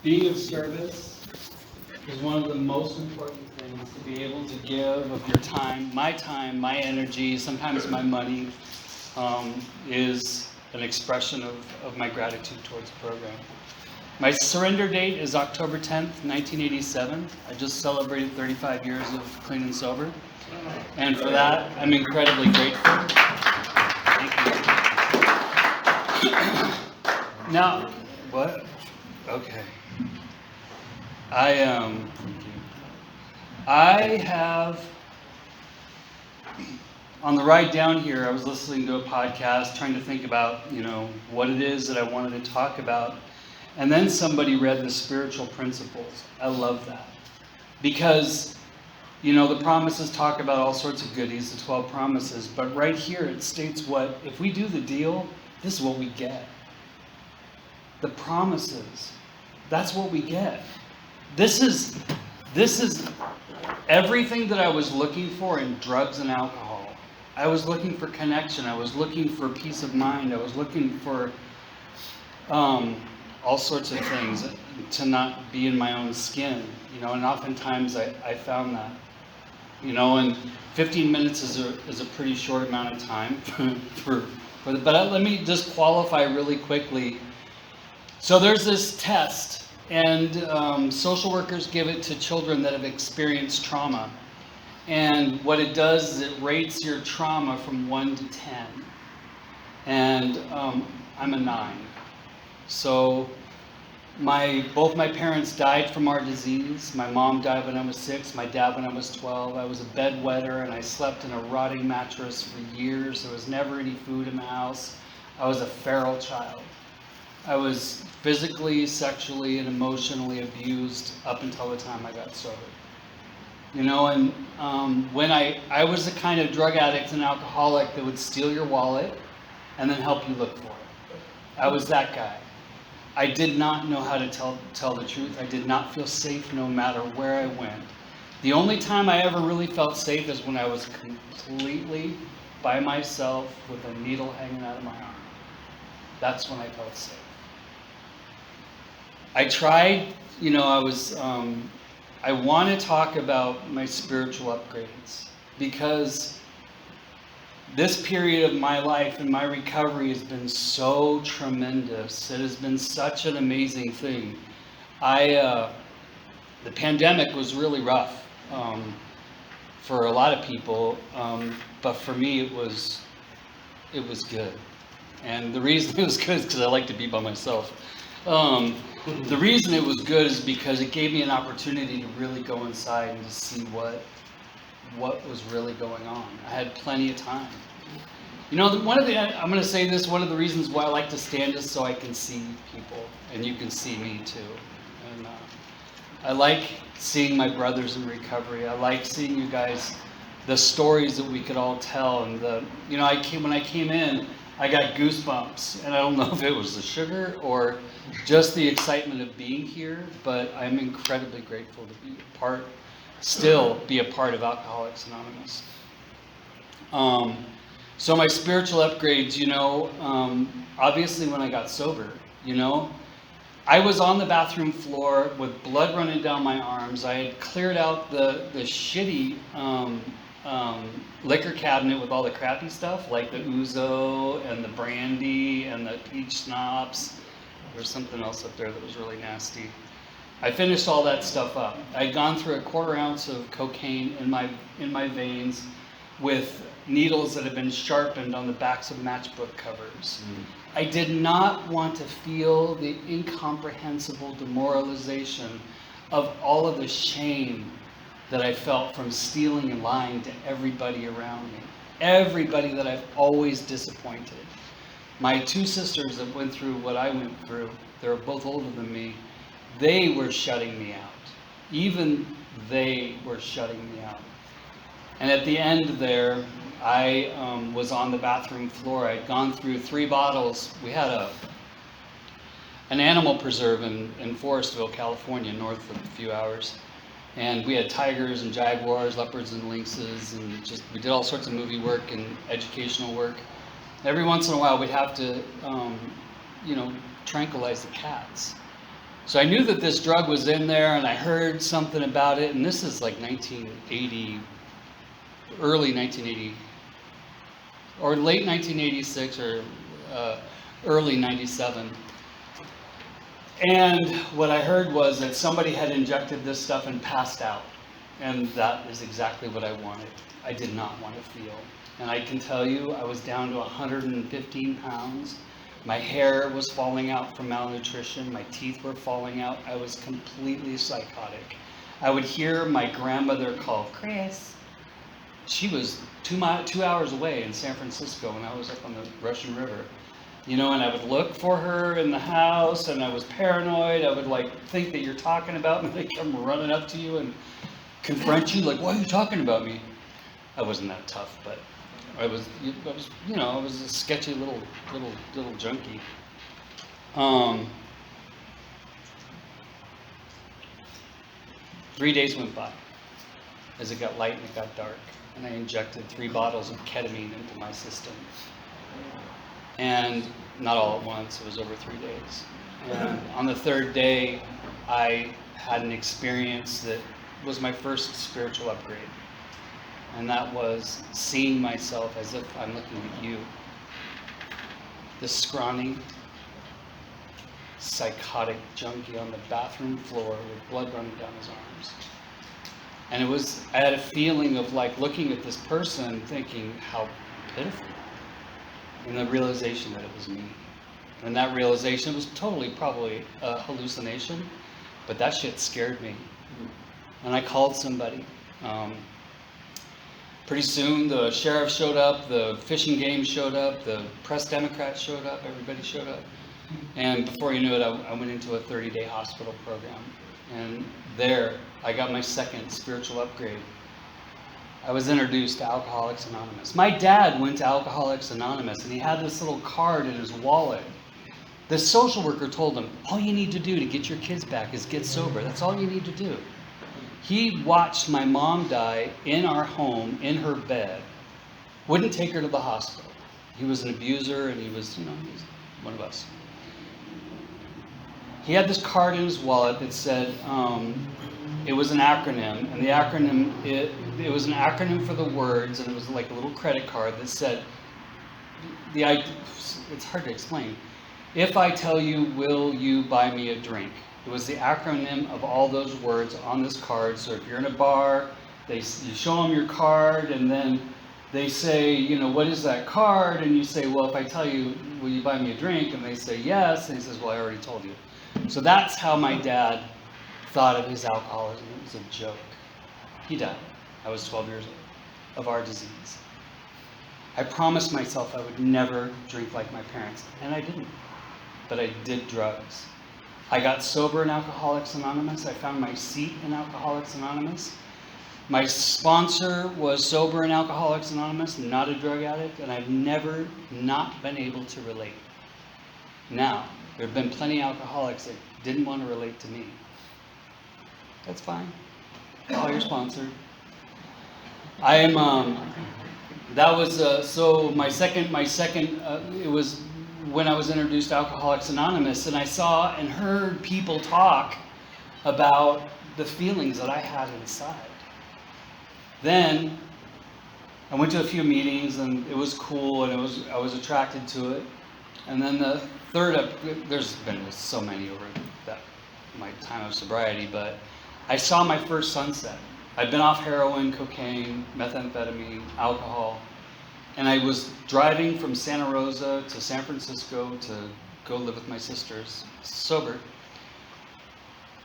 Being of service is one of the most important things, to be able to give of your time, my energy, sometimes my money, is an expression of my gratitude towards the program. My surrender date is October 10th, 1987. I just celebrated 35 years of clean and sober. And for that, I'm incredibly grateful. Thank you. Now, what? Okay. I have, on the ride down here, I was listening to a podcast, trying to think about, what it is that I wanted to talk about. And then somebody read the spiritual principles. I love that. Because, the promises talk about all sorts of goodies, the 12 promises. But right here it states if we do the deal, this is what we get. The promises, that's what we get. This is everything that I was looking for in drugs and alcohol. I was looking for connection. I was looking for peace of mind. I was looking for all sorts of things, to not be in my own skin. And oftentimes I found that. And 15 minutes is a pretty short amount of time but let me just qualify really quickly. So there's this test, and social workers give it to children that have experienced trauma. And what it does is it rates your trauma from 1 to 10. And I'm a 9. So both my parents died from our disease. My mom died when I was 6, my dad when I was 12. I was a bedwetter, and I slept in a rotting mattress for years. There was never any food in the house. I was a feral child. I was physically, sexually, and emotionally abused up until the time I got sober. And when I was the kind of drug addict and alcoholic that would steal your wallet and then help you look for it. I was that guy. I did not know how to tell the truth. I did not feel safe no matter where I went. The only time I ever really felt safe is when I was completely by myself with a needle hanging out of my arm. That's when I felt safe. I tried, I want to talk about my spiritual upgrades, because this period of my life and my recovery has been so tremendous. It has been such an amazing thing. The pandemic was really rough for a lot of people, but for me it was good. And the reason it was good is because I like to be by myself. The reason it was good is because it gave me an opportunity to really go inside and to see what was really going on. I had plenty of time. I'm going to say this, one of the reasons why I like to stand is so I can see people, and you can see me too. And I like seeing my brothers in recovery. I like seeing you guys, the stories that we could all tell. And when I came in, I got goosebumps, and I don't know if it was the sugar or just the excitement of being here, but I'm incredibly grateful to be a part of Alcoholics Anonymous. So my spiritual upgrades, obviously when I got sober, I was on the bathroom floor with blood running down my arms. I had cleared out the shitty liquor cabinet with all the crappy stuff, like the ouzo and the brandy and the peach schnapps. There's something else up there that was really nasty. I finished all that stuff up. I'd gone through a 1/4 ounce of cocaine in my veins, with needles that had been sharpened on the backs of matchbook covers. I did not want to feel the incomprehensible demoralization of all of the shame that I felt from stealing and lying to everybody around me. Everybody that I've always disappointed. My 2 sisters that went through what I went through, they were both older than me, they were shutting me out. Even they were shutting me out. And at the end there, I was on the bathroom floor. I'd gone through 3 bottles. We had an animal preserve in Forestville, California, north of a few hours. And we had tigers and jaguars, leopards and lynxes, and we did all sorts of movie work and educational work. Every once in a while we'd have to, tranquilize the cats. So I knew that this drug was in there, and I heard something about it, and this is like 1980, early 1980, or late 1986, or early 97. And what I heard was that somebody had injected this stuff and passed out. And that is exactly what I wanted. I did not want to feel. And I can tell you, I was down to 115 pounds. My hair was falling out from malnutrition. My teeth were falling out. I was completely psychotic. I would hear my grandmother call, Chris. She was 2 hours away in San Francisco, and I was up on the Russian River. You know, and I would look for her in the house, and I was paranoid. I would like think that you're talking about me. They come running up to you and confront you, like, why are you talking about me? I wasn't that tough, but I was, you know, I was a sketchy little junkie. 3 days went by as it got light and it got dark, and I injected 3 bottles of ketamine into my system. And not all at once, it was over 3 days. And on the 3rd day, I had an experience that was my first spiritual upgrade. And that was seeing myself as if I'm looking at you. This scrawny, psychotic junkie on the bathroom floor with blood running down his arms. And it was, I had a feeling of like looking at this person thinking how pitiful. And the realization that it was me. And that realization was totally probably a hallucination, but that shit scared me. And I called somebody. Pretty soon the sheriff showed up, the fishing game showed up, the press Democrats showed up, everybody showed up. And before you knew it, I went into a 30-day hospital program. And there, I got my second spiritual upgrade. I was introduced to Alcoholics Anonymous. My dad went to Alcoholics Anonymous, and he had this little card in his wallet. The social worker told him, all you need to do to get your kids back is get sober. That's all you need to do. He watched my mom die in our home, in her bed. Wouldn't take her to the hospital. He was an abuser, and he was, you know, he was one of us. He had this card in his wallet that said, it was an acronym, and the acronym, it was an acronym for the words, and it was like a little credit card that said, it's hard to explain. If I tell you, will you buy me a drink? It was the acronym of all those words on this card. So if you're in a bar, you show them your card, and then they say, you know, what is that card? And you say, well, if I tell you, will you buy me a drink? And they say, yes. And he says, well, I already told you. So that's how my dad thought of his alcoholism. It was a joke. He died. I was 12 years old, of our disease. I promised myself I would never drink like my parents, and I didn't. But I did drugs. I got sober in Alcoholics Anonymous. I found my seat in Alcoholics Anonymous. My sponsor was sober in Alcoholics Anonymous, not a drug addict, and I've never not been able to relate. Now, there have been plenty of alcoholics that didn't want to relate to me. That's fine. Call your sponsor. I am, that was, so my second, it was when I was introduced to Alcoholics Anonymous, and I saw and heard people talk about the feelings that I had inside. Then I went to a few meetings, and it was cool, and I was attracted to it. And then the third, there's been so many over my time of sobriety, but I saw my first sunset. I'd been off heroin, cocaine, methamphetamine, alcohol, and I was driving from Santa Rosa to San Francisco to go live with my sisters, sober,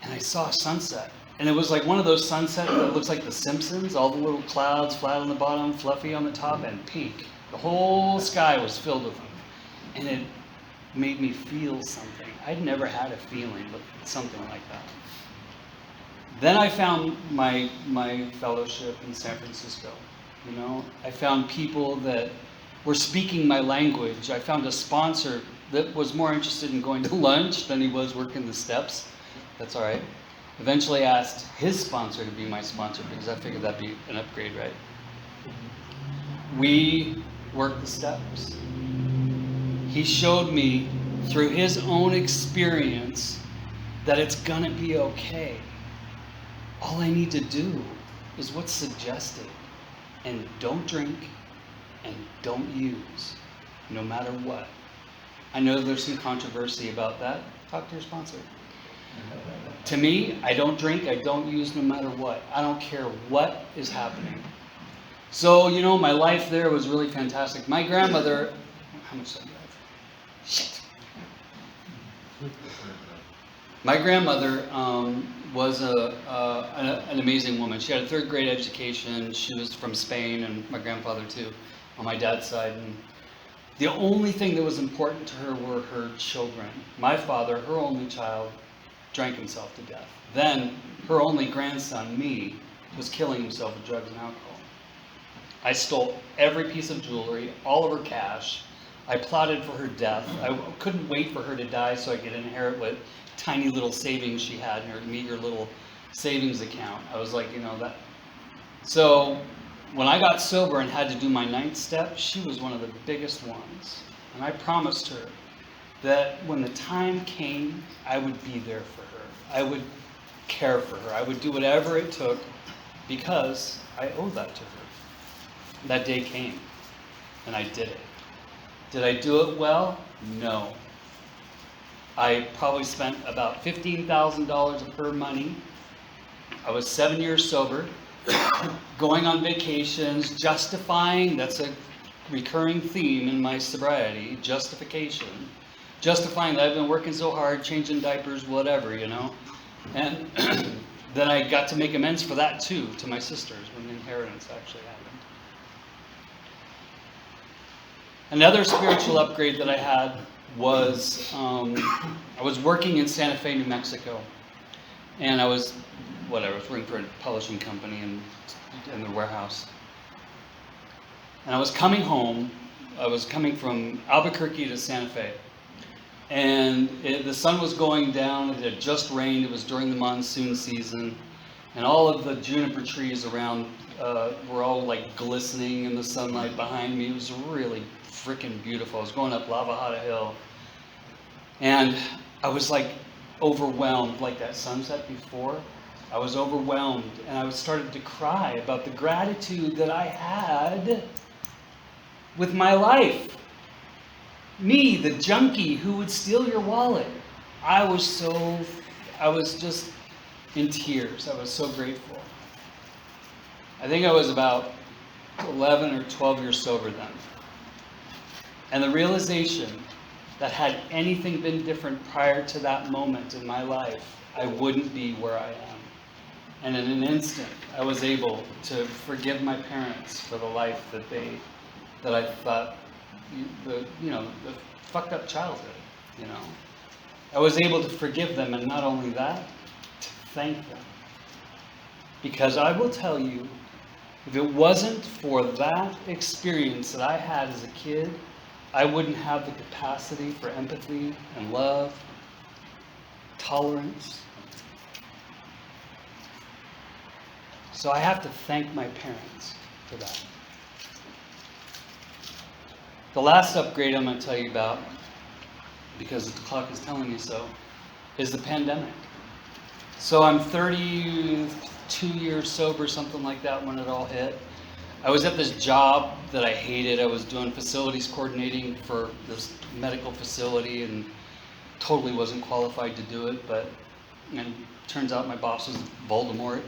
and I saw a sunset. And it was like one of those sunsets that looks like The Simpsons, all the little clouds flat on the bottom, fluffy on the top, and pink. The whole sky was filled with them. And it made me feel something. I'd never had a feeling with something like that. Then I found my fellowship in San Francisco. You know, I found people that were speaking my language. I found a sponsor that was more interested in going to lunch than he was working the steps. That's all right. Eventually asked his sponsor to be my sponsor because I figured that'd be an upgrade, right? We worked the steps. He showed me through his own experience that it's gonna be okay. All I need to do is what's suggested, and don't drink and don't use, no matter what. I know there's some controversy about that. Talk to your sponsor. To me, I don't drink, I don't use no matter what. I don't care what is happening. So, you know, my life there was really fantastic. My grandmother, how much did I have? Shit. My grandmother was an amazing woman. She had a third grade education. She was from Spain, and my grandfather too, on my dad's side. And the only thing that was important to her were her children. My father, her only child, drank himself to death. Then her only grandson, me, was killing himself with drugs and alcohol. I stole every piece of jewelry, all of her cash. I plotted for her death. I couldn't wait for her to die so I could inherit what tiny little savings she had in her meager little savings account. I was like, you know, that. So when I got sober and had to do my 9th step, she was one of the biggest ones. And I promised her that when the time came, I would be there for her. I would care for her. I would do whatever it took because I owe that to her. That day came, and I did it. Did I do it well? No. I probably spent about $15,000 of her money. I was 7 years sober, going on vacations, justifying, that's a recurring theme in my sobriety, justification. Justifying that I've been working so hard, changing diapers, whatever, you know. And then I got to make amends for that too, to my sisters, when the inheritance actually happened. Another spiritual upgrade that I had was, I was working in Santa Fe, New Mexico. And I was working for a publishing company in the warehouse. And I was coming home. I was coming from Albuquerque to Santa Fe. And the sun was going down. It had just rained. It was during the monsoon season. And all of the juniper trees around were all like glistening in the sunlight behind me. It was really freaking beautiful. I was going up Lava Hada Hill. And I was like overwhelmed, like that sunset before. I was overwhelmed, and I started to cry about the gratitude that I had with my life. Me, the junkie who would steal your wallet. I was just in tears. I was so grateful. I think I was about 11 or 12 years sober then. And the realization that had anything been different prior to that moment in my life, I wouldn't be where I am. And in an instant, I was able to forgive my parents for the life that I thought, the fucked up childhood, you know. I was able to forgive them, and not only that, to thank them. Because I will tell you, if it wasn't for that experience that I had as a kid, I wouldn't have the capacity for empathy and love, tolerance. So I have to thank my parents for that. The last upgrade I'm going to tell you about, because the clock is telling me so, is the pandemic. So I'm 32 years sober, something like that, when it all hit. I was at this job that I hated. I was doing facilities coordinating for this medical facility and totally wasn't qualified to do it, and turns out my boss was Voldemort.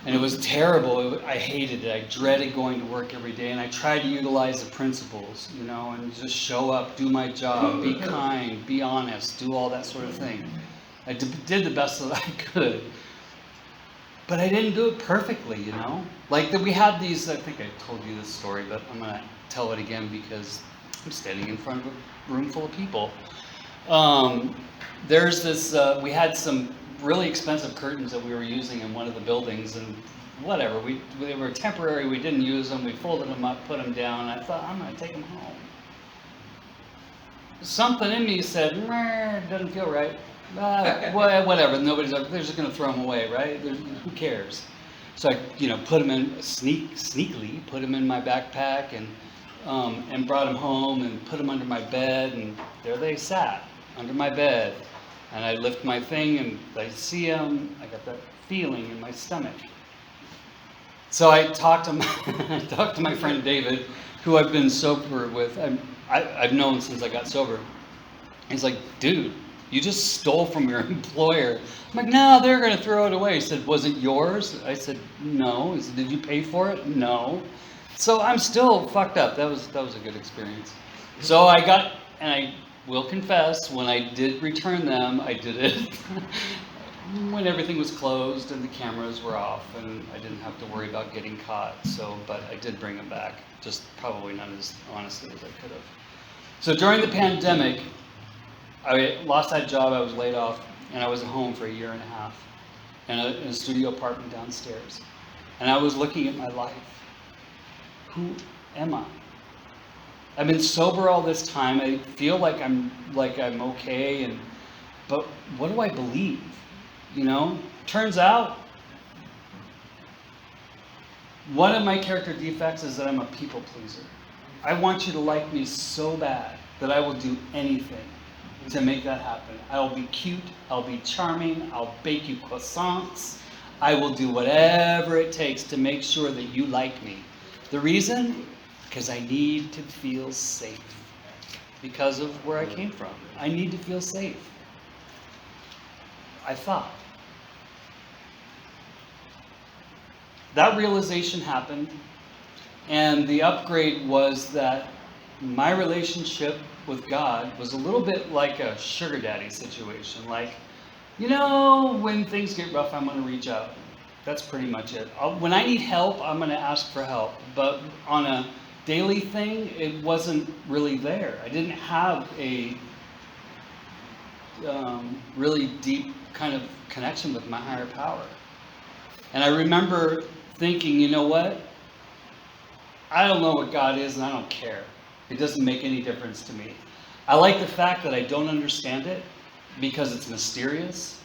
And it was terrible. I hated it. I dreaded going to work every day, and I tried to utilize the principles, you know, and just show up, do my job, be kind, be honest, do all that sort of thing. I did the best that I could. But I didn't do it perfectly, you know? Like we had these, I think I told you this story, but I'm going to tell it again because I'm standing in front of a room full of people. There's this, we had some really expensive curtains that we were using in one of the buildings, and whatever, they were temporary, we didn't use them, we folded them up, put them down, and I thought, I'm going to take them home. Something in me said, it doesn't feel right. Whatever, they're just going to throw them away, right? Who cares? So I, put them in, sneakily put them in my backpack and brought them home and put them under my bed, and there they sat, under my bed. And I lift my thing and I see him. I got that feeling in my stomach. So I talked to my friend David, who I've been sober with. I've known since I got sober. He's like, dude, you just stole from your employer. I'm like, no, they're going to throw it away. He said, was it yours? I said, no. He said, did you pay for it? No. So I'm still fucked up. That was a good experience. So I will confess, when I did return them, I did it when everything was closed and the cameras were off and I didn't have to worry about getting caught. But I did bring them back, just probably not as honestly as I could have. So during the pandemic, I lost that job, I was laid off, and I was at home for 1.5 years in a studio apartment downstairs. And I was looking at my life. Who am I? I've been sober all this time. I feel like I'm okay, but what do I believe? You know? Turns out, one of my character defects is that I'm a people pleaser. I want you to like me so bad that I will do anything to make that happen. I'll be cute, I'll be charming, I'll bake you croissants, I will do whatever it takes to make sure that you like me. The reason? Because I need to feel safe. Because of where I came from. I need to feel safe. I thought. That realization happened, and the upgrade was that my relationship with God was a little bit like a sugar daddy situation. Like, you know, when things get rough, I'm going to reach out. That's pretty much it. When I need help, I'm going to ask for help. But on a daily thing, it wasn't really there. I didn't have a really deep kind of connection with my higher power. And I remember thinking, you know what? I don't know what God is, and I don't care. It doesn't make any difference to me. I like the fact that I don't understand it because it's mysterious,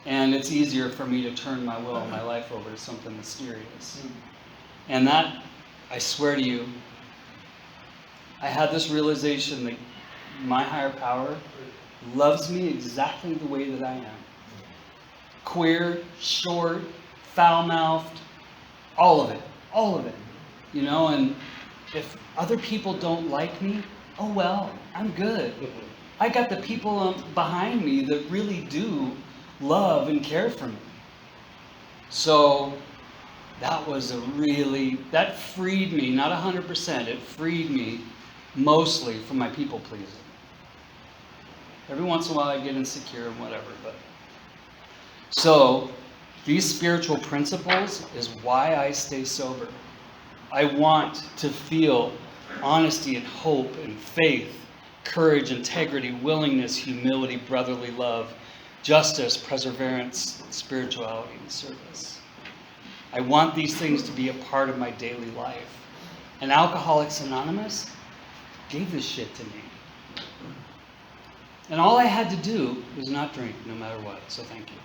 and it's easier for me to turn my will and my life over to something mysterious. And that, I swear to you, I had this realization that my higher power loves me exactly the way that I am. Queer, short, foul-mouthed, all of it, you know, and if other people don't like me, oh well, I'm good. I got the people behind me that really do love and care for me. So that freed me, not 100%, it freed me mostly from my people pleasing. Every once in a while I get insecure and whatever, but. So these spiritual principles is why I stay sober. I want to feel honesty and hope and faith, courage, integrity, willingness, humility, brotherly love, justice, perseverance, spirituality, and service. I want these things to be a part of my daily life. And Alcoholics Anonymous gave this shit to me. And all I had to do was not drink, no matter what. So thank you.